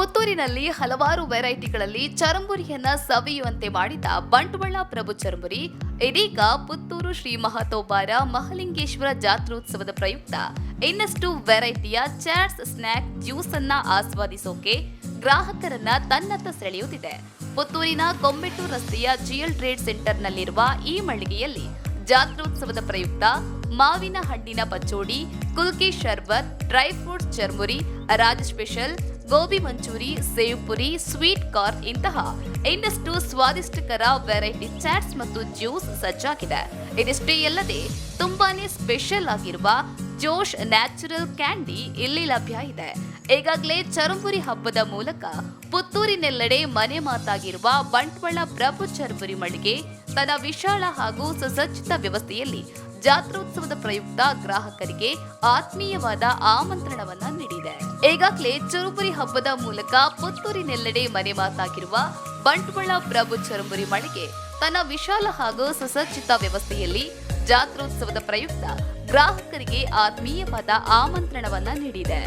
ಪುತ್ತೂರಿನಲ್ಲಿ ಹಲವಾರು ವೆರೈಟಿಗಳಲ್ಲಿ ಚರಂಬುರಿಯನ್ನ ಸವಿಯುವಂತೆ ಮಾಡಿದ ಬಂಟ್ವಾಳ ಪ್ರಭು ಚರಂಬುರಿ ಇದೀಗ ಪುತ್ತೂರು ಶ್ರೀ ಮಹತೋಬಾರ ಮಹಲಿಂಗೇಶ್ವರ ಜಾತ್ರೋತ್ಸವದ ಪ್ರಯುಕ್ತ ಇನ್ನಷ್ಟು ವೆರೈಟಿಯ ಚಾಟ್ಸ್, ಸ್ನ್ಯಾಕ್, ಜ್ಯೂಸ್ ಅನ್ನ ಆಸ್ವಾದಿಸೋಕೆ ಗ್ರಾಹಕರನ್ನ ತನ್ನತ್ತ ಸೆಳೆಯುತ್ತಿದೆ. ಪುತ್ತೂರಿನ ಕೊಂಬೆಟ್ಟೂರು ರಸ್ತೆಯ ಜಿಎಲ್ ಟ್ರೇಡ್ ಸೆಂಟರ್ನಲ್ಲಿರುವ ಈ ಮಳಿಗೆಯಲ್ಲಿ ಜಾತ್ರೋತ್ಸವದ ಪ್ರಯುಕ್ತ ಮಾವಿನ ಹಣ್ಣಿನ ಪಚೋಡಿ, ಕುಲ್ಕಿ ಶರ್ಬತ್, ಡ್ರೈ ಫ್ರೂಟ್ಸ್ ಚರ್ಮುರಿ, ರಾಜ special, gobi manchuri, sev puri, sweet corn ಇಂತಹ ಇನ್ನಷ್ಟು ಸ್ವಾದಿಷ್ಟಕರ ವೆರೈಟಿ ಚಾಟ್ಸ್ ಮತ್ತು ಜ್ಯೂಸ್ ಸಜ್ಜಾಗಿದೆ. ಇದಿಷ್ಟೇ ಅಲ್ಲದೆ ತುಂಬಾನೇ ಸ್ಪೆಷಲ್ ಆಗಿರುವ ಜೋಶ್ ನ್ಯಾಚುರಲ್ ಕ್ಯಾಂಡಿ ಇಲ್ಲಿ ಲಭ್ಯ ಇದೆ. ಈಗಾಗಲೇ ಚರಂಬುರಿ ಹಬ್ಬದ ಮೂಲಕ ಪುತ್ತೂರಿನೆಲ್ಲೆಡೆ ಮನೆ ಮಾತಾಗಿರುವ ಬಂಟ್ವಾಳ ಪ್ರಭು ಚರಂಬುರಿ ಮಳಿಗೆ ತನ್ನ ವಿಶಾಲ ಹಾಗೂ ಸುಸಜ್ಜಿತ ವ್ಯವಸ್ಥೆಯಲ್ಲಿ ಜಾತ್ರೋತ್ಸವದ ಪ್ರಯುಕ್ತ ಗ್ರಾಹಕರಿಗೆ ಆತ್ಮೀಯವಾದ ಆಮಂತ್ರಣವನ್ನ ನೀಡಿದೆ. ಈಗಾಗಲೇ ಚರುಬುರಿ ಹಬ್ಬದ ಮೂಲಕ ಪುತ್ತೂರಿನೆಲ್ಲೆಡೆ ಮನೆ ಮಾತಾಗಿರುವ ಬಂಟ್ವಾಳ ಪ್ರಭು ಚರಂಬುರಿ ಮಳಿಗೆ ತನ್ನ ವಿಶಾಲ ಹಾಗೂ ಸುಸಜ್ಜಿತ ವ್ಯವಸ್ಥೆಯಲ್ಲಿ ಜಾತ್ರೋತ್ಸವದ ಪ್ರಯುಕ್ತ ಗ್ರಾಹಕರಿಗೆ ಆತ್ಮೀಯವಾದ ಆಮಂತ್ರಣವನ್ನ ನೀಡಿದೆ.